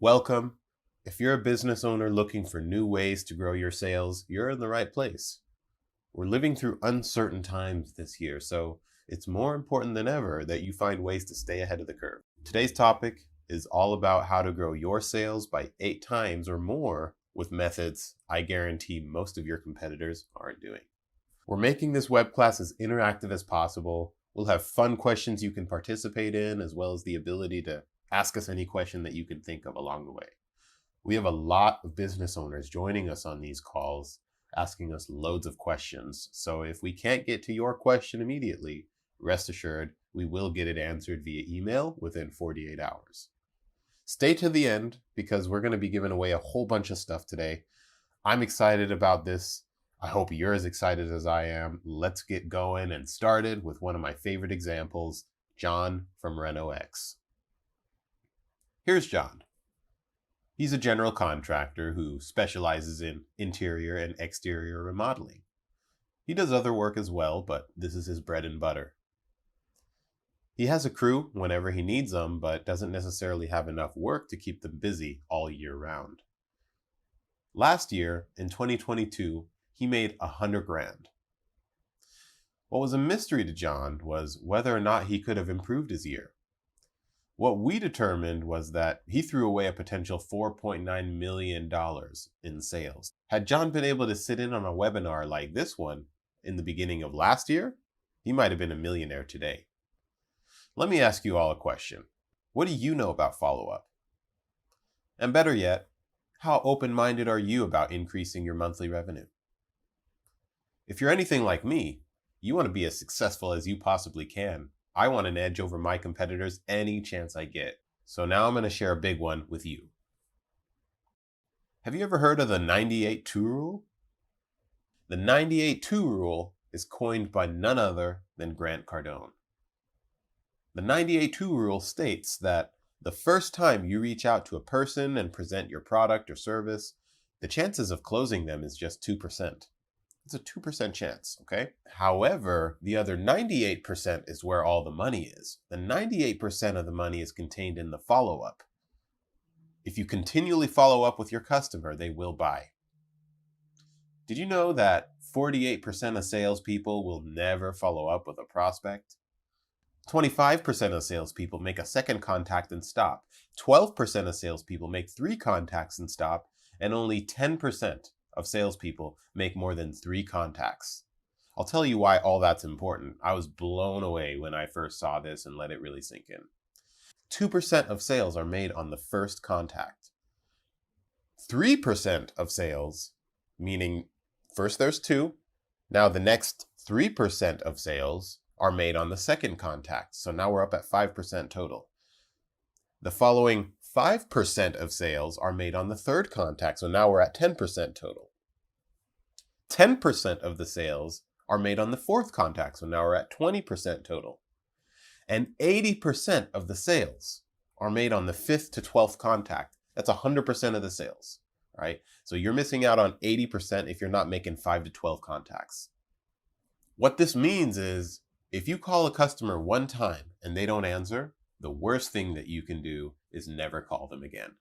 Welcome. If you're a business owner looking for new ways to grow your sales, you're in the right place. We're living through uncertain times this year, so it's more important than ever that you find ways to stay ahead of the curve. Today's topic is all about how to grow your sales by 8 times or more with methods I guarantee most of your competitors aren't doing. We're making this web class as interactive as possible. We'll have fun questions you can participate in, as well as the ability to ask us any question that you can think of along the way. We have a lot of business owners joining us on these calls, asking us loads of questions. So if we can't get to your question immediately, rest assured, we will get it answered via email within 48 hours. Stay to the end because we're going to be giving away a whole bunch of stuff today. I'm excited about this. I hope you're as excited as I am. Let's get going and started with one of my favorite examples, John from RenoX. Here's John. He's a general contractor who specializes in interior and exterior remodeling. He does other work as well, but this is his bread and butter. He has a crew whenever he needs them, but doesn't necessarily have enough work to keep them busy all year round. Last year, in 2022, he made $100,000. What was a mystery to John was whether or not he could have improved his year. What we determined was that he threw away a potential $4.9 million in sales. Had John been able to sit in on a webinar like this one in the beginning of last year, he might have been a millionaire today. Let me ask you all a question. What do you know about follow-up? And better yet, how open-minded are you about increasing your monthly revenue? If you're anything like me, you want to be as successful as you possibly can. I want an edge over my competitors any chance I get. So now I'm going to share a big one with you. Have you ever heard of the 98-2 rule? The 98-2 rule is coined by none other than Grant Cardone. The 98-2 rule states that the first time you reach out to a person and present your product or service, the chances of closing them is just 2%. It's a 2% chance, okay? However, the other 98% is where all the money is. The 98% of the money is contained in the follow-up. If you continually follow up with your customer, they will buy. Did you know that 48% of salespeople will never follow up with a prospect? 25% of salespeople make a second contact and stop. 12% of salespeople make 3 contacts and stop, and only 10% of salespeople make more than 3 contacts. I'll tell you why all that's important. I was blown away when I first saw this and let it really sink in. 2% of sales are made on the first contact. 3% of sales, meaning first there's 2, now the next 3% of sales are made on the second contact. So now we're up at 5% total. The following 5% of sales are made on the third contact, so now we're at 10% total. 10% of the sales are made on the fourth contact, so now we're at 20% total. And 80% of the sales are made on the 5th to 12th contact. That's 100% of the sales, right? So you're missing out on 80% if you're not making 5 to 12 contacts. What this means is if you call a customer one time and they don't answer, the worst thing that you can do is never call them again.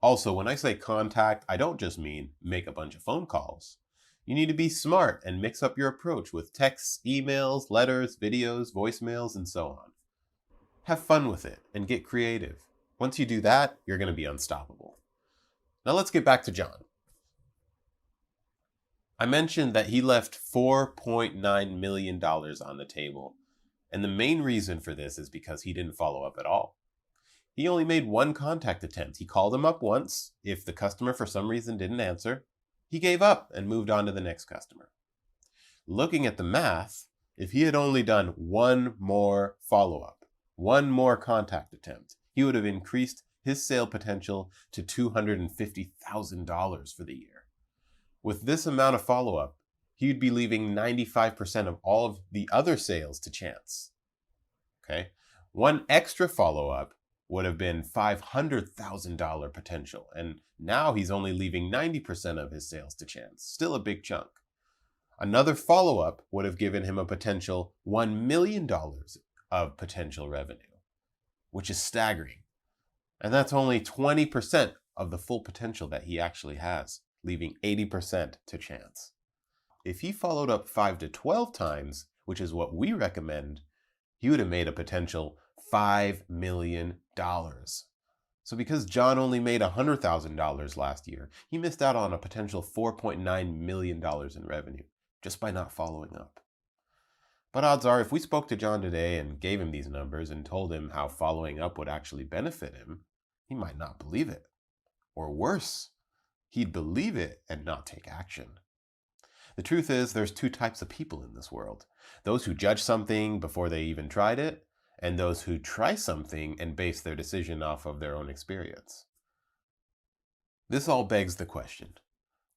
Also, when I say contact, I don't just mean make a bunch of phone calls. You need to be smart and mix up your approach with texts, emails, letters, videos, voicemails, and so on. Have fun with it and get creative. Once you do that, you're going to be unstoppable. Now let's get back to John. I mentioned that he left $4.9 million on the table. And the main reason for this is because he didn't follow up at all. He only made 1 contact attempt. He called him up once. If the customer for some reason didn't answer, he gave up and moved on to the next customer. Looking at the math, if he had only done 1 more follow-up, 1 more contact attempt, he would have increased his sale potential to $250,000 for the year. With this amount of follow-up, he'd be leaving 95% of all of the other sales to chance. Okay? 1 extra follow-up would have been $500,000 potential, and now he's only leaving 90% of his sales to chance. Still a big chunk. Another follow-up would have given him a potential $1 million of potential revenue, which is staggering. And that's only 20% of the full potential that he actually has, leaving 80% to chance. If he followed up 5 to 12 times, which is what we recommend, he would have made a potential $5 million. So because John only made $100,000 last year, he missed out on a potential $4.9 million in revenue just by not following up. But odds are, if we spoke to John today and gave him these numbers and told him how following up would actually benefit him, he might not believe it. Or worse, he'd believe it and not take action. The truth is, there's two types of people in this world. Those who judge something before they even tried it, and those who try something and base their decision off of their own experience. This all begs the question,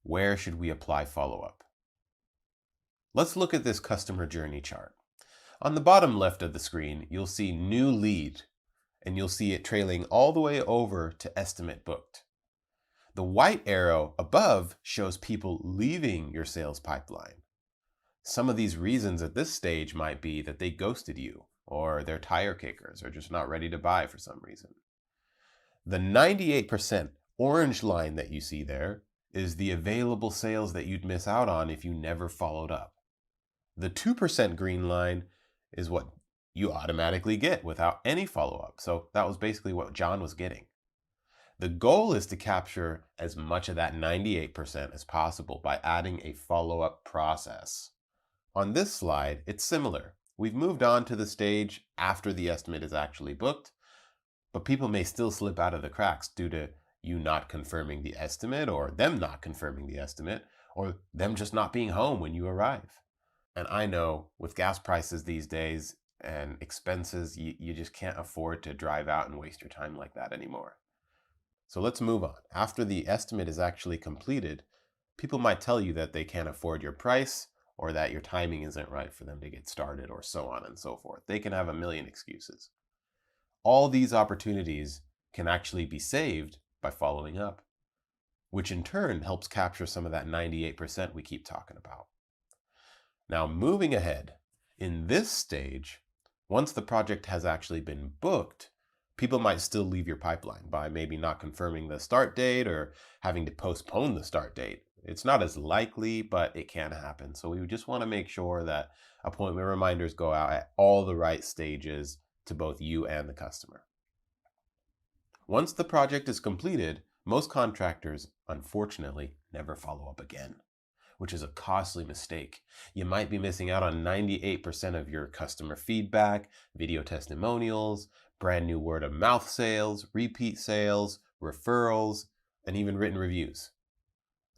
where should we apply follow-up? Let's look at this customer journey chart. On the bottom left of the screen, you'll see new lead, and you'll see it trailing all the way over to estimate booked. The white arrow above shows people leaving your sales pipeline. Some of these reasons at this stage might be that they ghosted you, or they're tire kickers, or just not ready to buy for some reason. The 98% orange line that you see there is the available sales that you'd miss out on if you never followed up. The 2% green line is what you automatically get without any follow-up. So that was basically what John was getting. The goal is to capture as much of that 98% as possible by adding a follow-up process. On this slide, it's similar. We've moved on to the stage after the estimate is actually booked, but people may still slip out of the cracks due to you not confirming the estimate, or them not confirming the estimate, or them just not being home when you arrive. And I know with gas prices these days and expenses, you just can't afford to drive out and waste your time like that anymore. So let's move on. After the estimate is actually completed, people might tell you that they can't afford your price, or that your timing isn't right for them to get started, or so on and so forth. They can have a million excuses. All these opportunities can actually be saved by following up, which in turn helps capture some of that 98% we keep talking about. Now, moving ahead, in this stage, once the project has actually been booked, people might still leave your pipeline by maybe not confirming the start date or having to postpone the start date. It's not as likely, but it can happen. So we just want to make sure that appointment reminders go out at all the right stages to both you and the customer. Once the project is completed, most contractors, unfortunately, never follow up again, which is a costly mistake. You might be missing out on 98% of your customer feedback, video testimonials, brand new word of mouth sales, repeat sales, referrals, and even written reviews.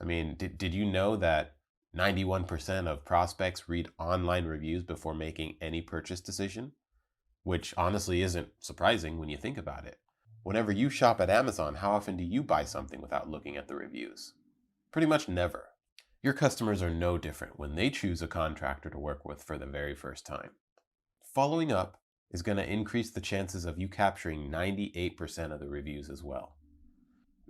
I mean, did you know that 91% of prospects read online reviews before making any purchase decision? Which honestly isn't surprising when you think about it. Whenever you shop at Amazon, how often do you buy something without looking at the reviews? Pretty much never. Your customers are no different when they choose a contractor to work with for the very first time. Following up is going to increase the chances of you capturing 98% of the reviews as well.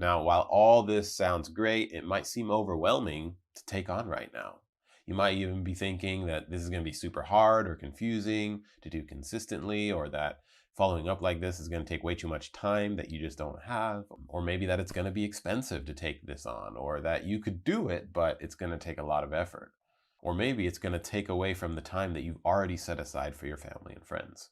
Now, while all this sounds great, it might seem overwhelming to take on right now. You might even be thinking that this is going to be super hard or confusing to do consistently, or that following up like this is going to take way too much time that you just don't have, or maybe that it's going to be expensive to take this on, or that you could do it, but it's going to take a lot of effort. Or maybe it's going to take away from the time that you've already set aside for your family and friends.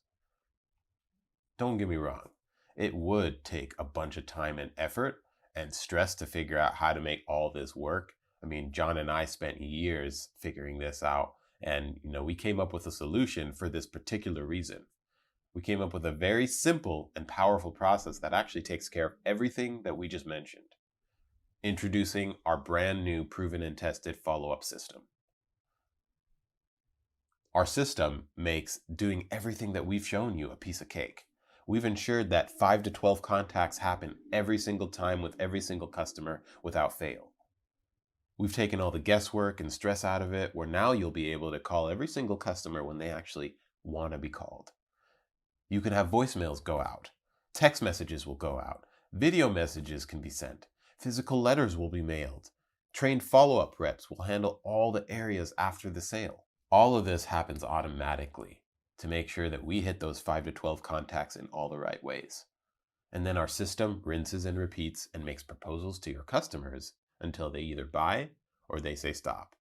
Don't get me wrong, it would take a bunch of time and effort and stress to figure out how to make all this work. I mean, John and I spent years figuring this out, and we came up with a solution for this particular reason. We came up with a very simple and powerful process that actually takes care of everything that we just mentioned. Introducing our brand new proven and tested follow-up system. Our system makes doing everything that we've shown you a piece of cake. We've ensured that 5 to 12 contacts happen every single time with every single customer without fail. We've taken all the guesswork and stress out of it, where now you'll be able to call every single customer when they actually want to be called. You can have voicemails go out, text messages will go out, video messages can be sent, physical letters will be mailed, trained follow-up reps will handle all the areas after the sale. All of this happens automatically to make sure that we hit those 5 to 12 contacts in all the right ways. And then our system rinses and repeats and makes proposals to your customers until they either buy or they say stop.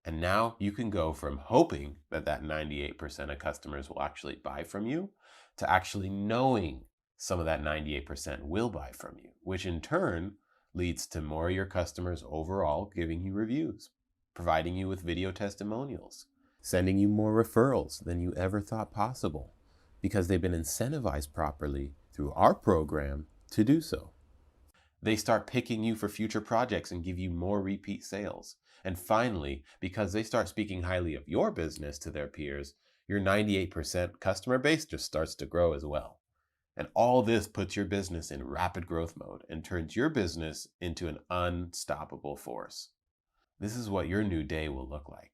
And now you can go from hoping that 98% of customers will actually buy from you to actually knowing some of that 98% will buy from you, which in turn leads to more of your customers overall giving you reviews, providing you with video testimonials, sending you more referrals than you ever thought possible, because they've been incentivized properly through our program to do so. They start picking you for future projects and give you more repeat sales. And finally, because they start speaking highly of your business to their peers, your 98% customer base just starts to grow as well. And all this puts your business in rapid growth mode and turns your business into an unstoppable force. This is what your new day will look like.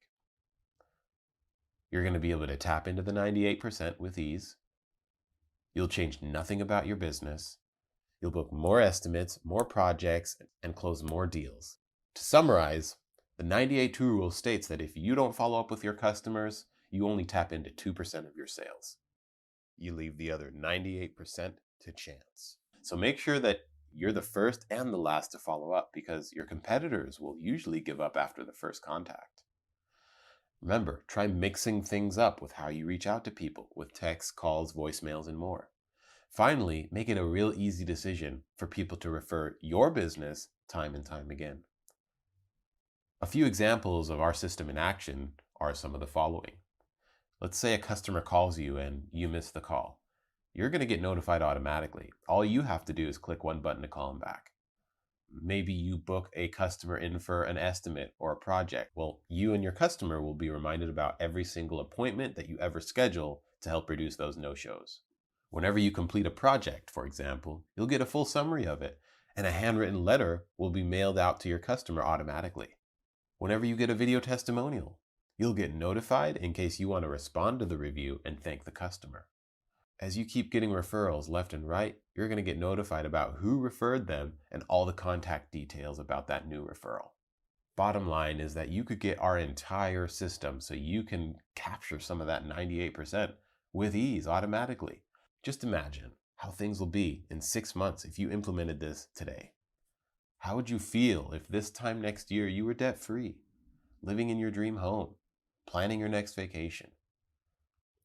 You're going to be able to tap into the 98% with ease. You'll change nothing about your business. You'll book more estimates, more projects, and close more deals. To summarize, the 98-2 rule states that if you don't follow up with your customers, you only tap into 2% of your sales. You leave the other 98% to chance. So make sure that you're the first and the last to follow up, because your competitors will usually give up after the first contact. Remember, try mixing things up with how you reach out to people with texts, calls, voicemails, and more. Finally, make it a real easy decision for people to refer your business time and time again. A few examples of our system in action are some of the following. Let's say a customer calls you and you miss the call. You're going to get notified automatically. All you have to do is click one button to call them back. Maybe you book a customer in for an estimate or a project. Well, you and your customer will be reminded about every single appointment that you ever schedule to help reduce those no-shows. Whenever you complete a project, for example, you'll get a full summary of it, and a handwritten letter will be mailed out to your customer automatically. Whenever you get a video testimonial, you'll get notified in case you want to respond to the review and thank the customer. As you keep getting referrals left and right, you're going to get notified about who referred them and all the contact details about that new referral. Bottom line is that you could get our entire system so you can capture some of that 98% with ease automatically. Just imagine how things will be in 6 months if you implemented this today. How would you feel if this time next year you were debt-free, living in your dream home, planning your next vacation?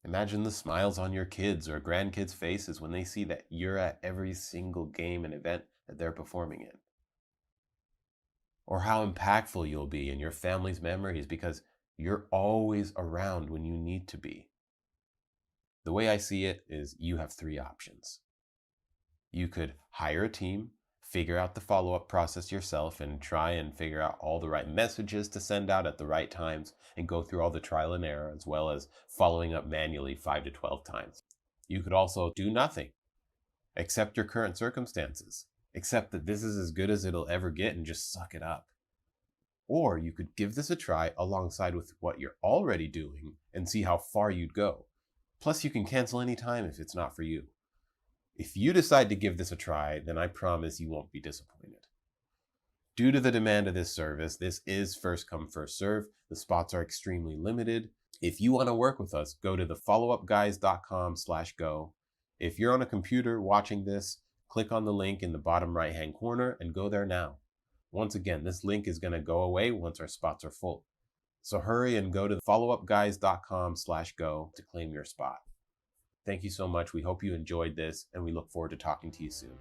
Imagine the smiles on your kids' or grandkids' faces when they see that you're at every single game and event that they're performing in. Or how impactful you'll be in your family's memories because you're always around when you need to be. The way I see it is you have 3 options. You could hire a team, figure out the follow-up process yourself, and try and figure out all the right messages to send out at the right times and go through all the trial and error, as well as following up manually 5 to 12 times. You could also do nothing, accept your current circumstances, accept that this is as good as it'll ever get and just suck it up. Or you could give this a try alongside with what you're already doing and see how far you'd go. Plus, you can cancel anytime if it's not for you. If you decide to give this a try, then I promise you won't be disappointed. Due to the demand of this service, this is first come, first serve. The spots are extremely limited. If you want to work with us, go to thefollowupguys.com/go. If you're on a computer watching this, click on the link in the bottom right-hand corner and go there now. Once again, this link is going to go away once our spots are full. So hurry and go to thefollowupguys.com/go to claim your spot. Thank you so much. We hope you enjoyed this, and we look forward to talking to you soon.